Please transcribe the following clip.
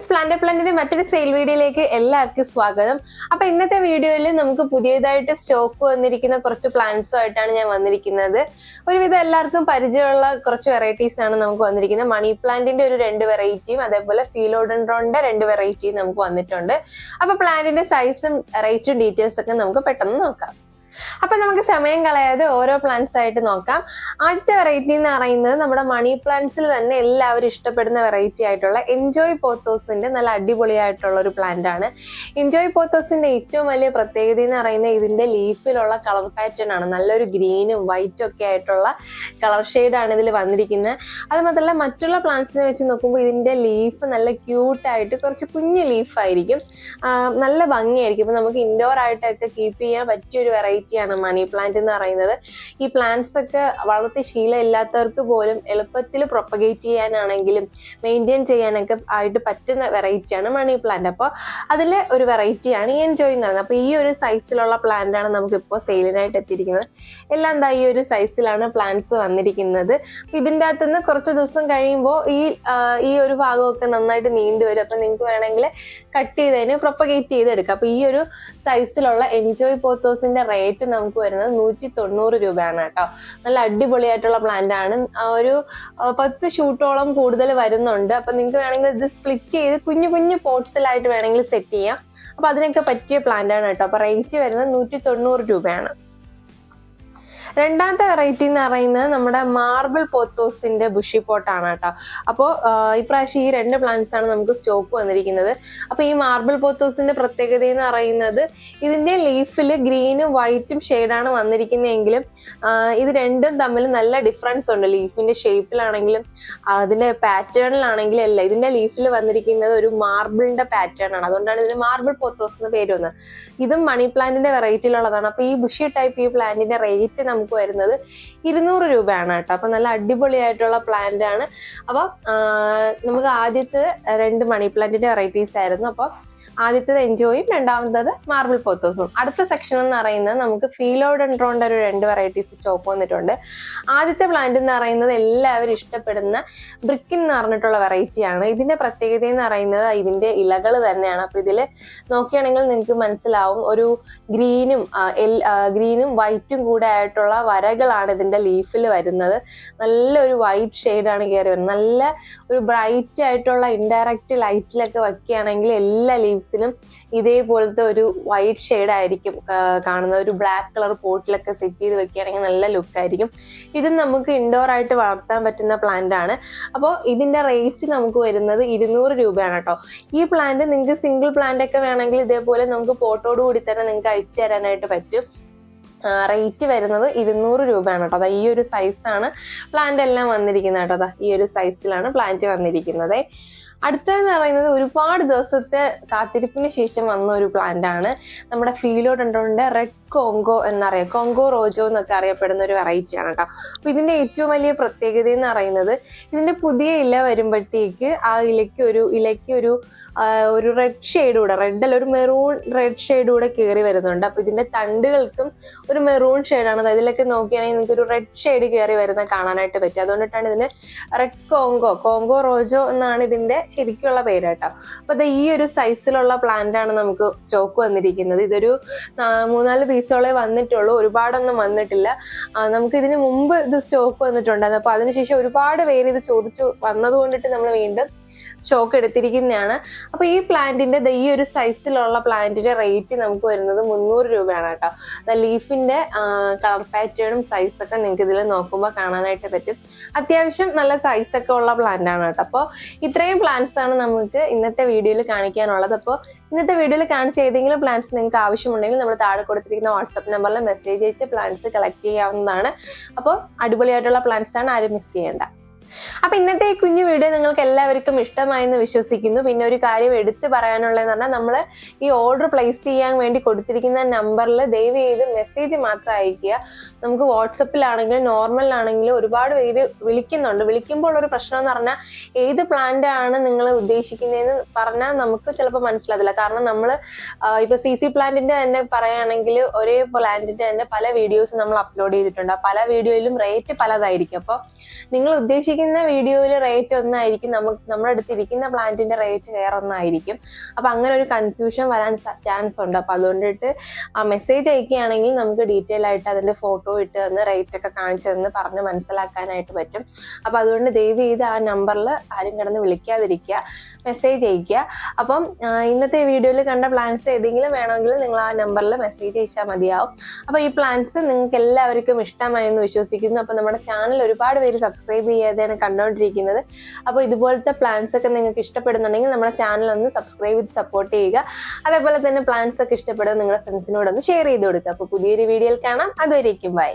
Friends, പ്ലാന്റിന്റെ മറ്റൊരു sale വീഡിയോയിലേക്ക് എല്ലാവർക്കും സ്വാഗതം. അപ്പൊ ഇന്നത്തെ വീഡിയോയിൽ നമുക്ക് പുതിയതായിട്ട് സ്റ്റോക്ക് വന്നിരിക്കുന്ന കുറച്ച് പ്ലാന്റ്സും ആയിട്ടാണ് ഞാൻ വന്നിരിക്കുന്നത്. ഒരുവിധം എല്ലാവർക്കും പരിചയമുള്ള കുറച്ച് വെറൈറ്റീസ് ആണ് നമുക്ക് വന്നിരിക്കുന്നത്. മണി പ്ലാന്റിന്റെ ഒരു 2 വെറൈറ്റിയും അതേപോലെ ഫിലോഡൻഡ്രോണിന്റെ 2 വെറൈറ്റിയും നമുക്ക് വന്നിട്ടുണ്ട്. അപ്പൊ പ്ലാന്റിന്റെ സൈസും റേറ്റും ഡീറ്റെയിൽസ് ഒക്കെ നമുക്ക് പെട്ടെന്ന് നോക്കാം. അപ്പൊ നമുക്ക് സമയം കളയാതെ ഓരോ പ്ലാന്റ്സ് ആയിട്ട് നോക്കാം. ആദ്യത്തെ വെറൈറ്റി എന്ന് പറയുന്നത് നമ്മുടെ മണി പ്ലാന്റ്സിൽ തന്നെ എല്ലാവരും ഇഷ്ടപ്പെടുന്ന വെറൈറ്റി ആയിട്ടുള്ള എൻജോയ് പോത്തോസിന്റെ നല്ല അടിപൊളിയായിട്ടുള്ള ഒരു പ്ലാന്റ് ആണ്. എൻജോയ് പോത്തോസിന്റെ ഏറ്റവും വലിയ പ്രത്യേകത എന്ന് പറയുന്നത് ഇതിന്റെ ലീഫിലുള്ള കളർ പാറ്റേൺ ആണ്. നല്ലൊരു ഗ്രീനും വൈറ്റും ഒക്കെ ആയിട്ടുള്ള കളർ ഷെയ്ഡാണ് ഇതിൽ വന്നിരിക്കുന്നത്. അത് മാത്രമല്ല മറ്റുള്ള പ്ലാന്റ്സിനെ വെച്ച് നോക്കുമ്പോൾ ഇതിന്റെ ലീഫ് നല്ല ക്യൂട്ടായിട്ട് കുറച്ച് കുഞ്ഞു ലീഫായിരിക്കും, നല്ല ഭംഗിയായിരിക്കും. ഇപ്പൊ നമുക്ക് ഇൻഡോർ ആയിട്ടൊക്കെ കീപ്പ് ചെയ്യാൻ പറ്റിയ ഒരു വെറൈറ്റി ആണ് മണി പ്ലാന്റ് എന്ന് പറയുന്നത്. ഈ പ്ലാന്റ്സ് ഒക്കെ വളർത്തി ശീലം ഇല്ലാത്തവർക്ക് പോലും എളുപ്പത്തിൽ പ്രൊപ്പഗേറ്റ് ചെയ്യാനാണെങ്കിലും മെയിൻറ്റെയിൻ ചെയ്യാനൊക്കെ ആയിട്ട് പറ്റുന്ന വെറൈറ്റിയാണ് മണി പ്ലാന്റ്. അപ്പോൾ അതിലെ ഒരു വെറൈറ്റിയാണ് ഈ എൻജോയ് എന്ന് പറയുന്നത്. അപ്പോൾ ഈ ഒരു സൈസിലുള്ള പ്ലാന്റ് ആണ് നമുക്കിപ്പോൾ സെയിലിനായിട്ട് എത്തിയിരിക്കുന്നത്. എല്ലാം എന്താ ഈ ഒരു സൈസിലാണ് പ്ലാന്റ്സ് വന്നിരിക്കുന്നത്. ഇതിൻ്റെ അകത്തുനിന്ന് കുറച്ച് ദിവസം കഴിയുമ്പോൾ ഈ ഒരു ഭാഗമൊക്കെ നന്നായിട്ട് നീണ്ടു വരും. അപ്പം നിങ്ങൾക്ക് വേണമെങ്കിൽ കട്ട് ചെയ്തതിന് പ്രൊപ്പഗേറ്റ് ചെയ്തെടുക്കാം. അപ്പോൾ ഈ ഒരു സൈസിലുള്ള എൻജോയ് പോത്തോസിന്റെ റേറ്റ് നമുക്ക് വരുന്നത് 190 രൂപയാണ് കേട്ടോ. നല്ല അടിപൊളിയായിട്ടുള്ള പ്ലാന്റ് ആണ്. ഒരു 10 ഷൂട്ടോളം കൂടുതൽ വരുന്നുണ്ട്. അപ്പൊ നിങ്ങൾക്ക് വേണമെങ്കിൽ ഇത് സ്പ്ലിറ്റ് ചെയ്ത് കുഞ്ഞു കുഞ്ഞു പോട്ട്സിലായിട്ട് വേണമെങ്കിൽ സെറ്റ് ചെയ്യാം. അപ്പൊ അതിനൊക്കെ പറ്റിയ പ്ലാന്റ് ആണ് കേട്ടോ. അപ്പൊ റേറ്റ് വരുന്നത് 190 രൂപയാണ്. രണ്ടാമത്തെ വെറൈറ്റി എന്ന് പറയുന്നത് നമ്മുടെ മാർബിൾ പോത്തോസിന്റെ ബുഷി പോട്ടാണ് കേട്ടോ. അപ്പോൾ ഇപ്രാവശ്യം ഈ 2 പ്ലാന്റ്സ് ആണ് നമുക്ക് സ്റ്റോക്ക് വന്നിരിക്കുന്നത്. അപ്പൊ ഈ മാർബിൾ പോത്തോസിന്റെ പ്രത്യേകത എന്ന് പറയുന്നത് ഇതിന്റെ ലീഫിൽ ഗ്രീനും വൈറ്റും ഷെയ്ഡാണ് വന്നിരിക്കുന്നതെങ്കിലും ഇത് രണ്ടും തമ്മിൽ നല്ല ഡിഫറൻസ് ഉണ്ട്. ലീഫിന്റെ ഷേപ്പിലാണെങ്കിലും അതിന്റെ പാറ്റേണിലാണെങ്കിലും അല്ല. ഇതിന്റെ ലീഫിൽ വന്നിരിക്കുന്നത് ഒരു മാർബിളിന്റെ പാറ്റേൺ ആണ്. അതുകൊണ്ടാണ് ഇതിന് മാർബിൾ പോത്തോസ് എന്ന് പേര് വന്നത്. ഇതും മണി പ്ലാന്റിന്റെ വെറൈറ്റിയിലുള്ളതാണ്. അപ്പൊ ഈ ബുഷി ടൈപ്പ് ഈ പ്ലാന്റിന്റെ റേറ്റ് നമുക്ക് വരുന്നത് 200 രൂപയാണ് കേട്ടോ. അപ്പൊ നല്ല അടിപൊളിയായിട്ടുള്ള പ്ലാന്റ് ആണ്. അപ്പൊ നമുക്ക് ആദ്യത്തെ 2 മണി പ്ലാന്റിന്റെ വെറൈറ്റീസ് ആയിരുന്നു. അപ്പൊ ആദ്യത്തേത് എൻജോയും രണ്ടാമത്തത് മാർബിൾ പോത്തോസും. അടുത്ത സെക്ഷൻ എന്ന് പറയുന്നത് നമുക്ക് ഫിലോഡൻഡ്രോണിന്റെ ഒരു 2 വെറൈറ്റീസ് സ്റ്റോക്ക് വന്നിട്ടുണ്ട്. ആദ്യത്തെ പ്ലാന്റ് എന്ന് പറയുന്നത് എല്ലാവരും ഇഷ്ടപ്പെടുന്ന ബ്രിക്കിൻ എന്ന് പറഞ്ഞിട്ടുള്ള വെറൈറ്റിയാണ്. ഇതിന്റെ പ്രത്യേകത എന്ന് പറയുന്നത് ഇതിന്റെ ഇലകൾ തന്നെയാണ്. അപ്പൊ ഇതിൽ നോക്കുകയാണെങ്കിൽ നിങ്ങൾക്ക് മനസ്സിലാവും, ഒരു ഗ്രീനും വൈറ്റും കൂടെ ആയിട്ടുള്ള വരകളാണ് ഇതിന്റെ ലീഫിൽ വരുന്നത്. നല്ലൊരു വൈറ്റ് ഷെയ്ഡാണ് കയറി വരുന്നത്. നല്ല ഒരു ബ്രൈറ്റ് ആയിട്ടുള്ള ഇൻഡയറക്റ്റ് ലൈറ്റിലൊക്കെ വയ്ക്കുകയാണെങ്കിൽ എല്ലാ ലീവ്സിലും ഇതേപോലത്തെ ഒരു വൈറ്റ് ഷെയ്ഡ് ആയിരിക്കും കാണുന്നത്. ഒരു ബ്ലാക്ക് കളർ പോട്ടിലൊക്കെ സെറ്റ് ചെയ്ത് വെക്കുകയാണെങ്കിൽ നല്ല ലുക്ക് ആയിരിക്കും. ഇത് നമുക്ക് ഇൻഡോർ ആയിട്ട് വളർത്താൻ പറ്റുന്ന പ്ലാന്റ് ആണ്. അപ്പോൾ ഇതിന്റെ റേറ്റ് നമുക്ക് വരുന്നത് 200 രൂപയാണ് കേട്ടോ. ഈ പ്ലാന്റ് നിങ്ങൾക്ക് സിംഗിൾ പ്ലാന്റ് ഒക്കെ വേണമെങ്കിൽ ഇതേപോലെ നമുക്ക് പോട്ടോട് കൂടി തന്നെ നിങ്ങൾക്ക് അയച്ചു തരാനായിട്ട് പറ്റും. റേറ്റ് വരുന്നത് 200 രൂപയാണ് കേട്ടോ. അതാ ഈ ഒരു സൈസാണ് പ്ലാന്റ് എല്ലാം വന്നിരിക്കുന്നത് കേട്ടോ. അതാ ഈ ഒരു സൈസിലാണ് പ്ലാന്റ് വന്നിരിക്കുന്നത്. അടുത്തതെന്ന് പറയുന്നത് ഒരുപാട് ദിവസത്തെ കാത്തിരിപ്പിന് ശേഷം വന്ന ഒരു പ്ലാന്റ് ആണ്. നമ്മുടെ ഫിലോഡൻഡ്രോണിന്റെ റെഡ് കോങ്കോ എന്നറിയാം, കോങ്കോ റോജോ എന്നൊക്കെ അറിയപ്പെടുന്ന ഒരു വെറൈറ്റി ആണ് കേട്ടോ. അപ്പൊ ഇതിന്റെ ഏറ്റവും വലിയ പ്രത്യേകത എന്ന് പറയുന്നത് ഇതിന്റെ പുതിയ ഇല വരുമ്പോഴത്തേക്ക് ആ ഇലയ്ക്ക് ഒരു റെഡ് ഷെയ്ഡ് കൂടെ, റെഡ് അല്ല ഒരു മെറൂൺ റെഡ് ഷെയ്ഡ് കൂടെ കയറി വരുന്നുണ്ട്. അപ്പൊ ഇതിന്റെ തണ്ടുകൾക്കും ഒരു മെറൂൺ ഷെയ്ഡാണ്. അത് ഇതിലൊക്കെ നോക്കുകയാണെങ്കിൽ നിങ്ങൾക്ക് ഒരു റെഡ് ഷെയ്ഡ് കയറി വരുന്ന കാണാനായിട്ട് പറ്റും. അതുകൊണ്ടിട്ടാണ് ഇതിന് റെഡ് കോങ്കോ റോജോ എന്നാണ് ഇതിന്റെ ശരിക്കുള്ള പേര് കേട്ടോ. അപ്പൊ അത് ഈ ഒരു സൈസിലുള്ള പ്ലാന്റ് ആണ് നമുക്ക് സ്റ്റോക്ക് വന്നിരിക്കുന്നത്. ഇതൊരു 3-4 പീസോളെ വന്നിട്ടുള്ളൂ, ഒരുപാടൊന്നും വന്നിട്ടില്ല. നമുക്ക് ഇതിന് മുമ്പ് ഇത് സ്റ്റോക്ക് വന്നിട്ടുണ്ടായിരുന്നു. അപ്പൊ അതിനുശേഷം ഒരുപാട് പേര് ഇത് ചോദിച്ചു വന്നത് കൊണ്ടിട്ട് നമ്മൾ വീണ്ടും സ്റ്റോക്ക് എടുത്തിരിക്കുന്നതാണ്. അപ്പൊ ഈ പ്ലാന്റിന്റെ ഈ ഒരു സൈസിലുള്ള പ്ലാന്റിന്റെ റേറ്റ് നമുക്ക് വരുന്നത് 300 രൂപയാണ് കേട്ടോ. ലീഫിന്റെ കളർ പാറ്റേണും സൈസൊക്കെ നിങ്ങൾക്ക് ഇതിൽ നോക്കുമ്പോൾ കാണാനായിട്ട് പറ്റും. അത്യാവശ്യം നല്ല സൈസൊക്കെ ഉള്ള പ്ലാന്റ് ആണ് കേട്ടോ. അപ്പോൾ ഇത്രയും പ്ലാന്റ്സ് ആണ് നമുക്ക് ഇന്നത്തെ വീഡിയോയിൽ കാണിക്കാനുള്ളത്. അപ്പോൾ ഇന്നത്തെ വീഡിയോയിൽ കാണിച്ച ഏതെങ്കിലും പ്ലാന്റ്സ് നിങ്ങൾക്ക് ആവശ്യമുണ്ടെങ്കിൽ നമ്മൾ താഴെ കൊടുത്തിരിക്കുന്ന വാട്സ്ആപ്പ് നമ്പറിൽ മെസ്സേജ് അയച്ച് പ്ലാന്റ്സ് കളക്ട് ചെയ്യാവുന്നതാണ്. അപ്പോൾ അടിപൊളിയായിട്ടുള്ള പ്ലാന്റ്സ് ആണ്, ആരും മിസ് ചെയ്യേണ്ട. അപ്പൊ ഇന്നത്തെ ഈ കുഞ്ഞു വീഡിയോ നിങ്ങൾക്ക് എല്ലാവർക്കും ഇഷ്ടമായെന്ന് വിശ്വസിക്കുന്നു. പിന്നെ ഒരു കാര്യം എടുത്തു പറയാനുള്ളതെന്ന് പറഞ്ഞാൽ, നമ്മൾ ഈ ഓർഡർ പ്ലേസ് ചെയ്യാൻ വേണ്ടി കൊടുത്തിരിക്കുന്ന നമ്പറിൽ ദയവ് ചെയ്ത് മെസ്സേജ് മാത്രം അയക്കുക. നമുക്ക് വാട്സപ്പിലാണെങ്കിലും നോർമലിലാണെങ്കിലും ഒരുപാട് പേര് വിളിക്കുന്നുണ്ട്. വിളിക്കുമ്പോൾ ഒരു പ്രശ്നം എന്ന് പറഞ്ഞാൽ ഏത് പ്ലാന്റ് ആണ് നിങ്ങൾ ഉദ്ദേശിക്കുന്നതെന്ന് പറഞ്ഞാൽ നമുക്ക് ചിലപ്പോൾ മനസ്സിലാവില്ല. കാരണം നമ്മൾ ഇപ്പൊ CC പ്ലാന്റിന്റെ തന്നെ പറയുകയാണെങ്കിൽ ഒരേ പ്ലാന്റിന്റെ തന്നെ പല വീഡിയോസ് നമ്മൾ അപ്ലോഡ് ചെയ്തിട്ടുണ്ട്. പല വീഡിയോയിലും റേറ്റ് പലതായിരിക്കും. അപ്പോൾ നിങ്ങൾ ഉദ്ദേശിക്കുന്ന കാണിക്കുന്ന വീഡിയോയിൽ റേറ്റ് ഒന്നായിരിക്കും, നമ്മുടെ അടുത്ത് ഇരിക്കുന്ന പ്ലാന്റിന്റെ റേറ്റ് വേറെ ഒന്നായിരിക്കും. അപ്പൊ അങ്ങനെ ഒരു കൺഫ്യൂഷൻ വരാൻ ചാൻസ് ഉണ്ട്. അപ്പൊ അതുകൊണ്ടിട്ട് ആ മെസ്സേജ് അയക്കുകയാണെങ്കിൽ നമുക്ക് ഡീറ്റെയിൽ ആയിട്ട് അതിന്റെ ഫോട്ടോ ഇട്ട് തന്ന് റേറ്റ് ഒക്കെ കാണിച്ചു തന്ന് പറഞ്ഞ് മനസ്സിലാക്കാനായിട്ട് പറ്റും. അപ്പൊ അതുകൊണ്ട് ദയവ് ചെയ്ത് ആ നമ്പറിൽ ആരും കിടന്ന് വിളിക്കാതിരിക്കുക, മെസ്സേജ് അയക്കുക. അപ്പം ഇന്നത്തെ വീഡിയോയിൽ കണ്ട പ്ലാന്റ്സ് ഏതെങ്കിലും വേണമെങ്കിൽ നിങ്ങൾ ആ നമ്പറിൽ മെസ്സേജ് അയച്ചാൽ മതിയാവും. അപ്പൊ ഈ പ്ലാന്റ്സ് നിങ്ങൾക്ക് എല്ലാവർക്കും ഇഷ്ടമായെന്ന് വിശ്വസിക്കുന്നു. അപ്പൊ നമ്മുടെ ചാനൽ ഒരുപാട് പേര് സബ്സ്ക്രൈബ് ചെയ്യാതെയാണ് കണ്ടുകൊണ്ടിരിക്കുന്നത്. അപ്പോൾ ഇതുപോലത്തെ പ്ലാന്റ്സ് ഒക്കെ നിങ്ങൾക്ക് ഇഷ്ടപ്പെടുന്നുണ്ടെങ്കിൽ നമ്മുടെ ചാനൽ ഒന്ന് സബ്സ്ക്രൈബ് ചെയ്ത് സപ്പോർട്ട് ചെയ്യുക. അതേപോലെ തന്നെ പ്ലാന്റ്സ് ഒക്കെ ഇഷ്ടപ്പെടുന്ന നിങ്ങളുടെ ഫ്രണ്ട്സിനോട് ഒന്ന് ഷെയർ ചെയ്ത് കൊടുക്കുക. അപ്പോൾ പുതിയൊരു വീഡിയോയിൽ കാണാം. അതുവരേക്കും ബൈ.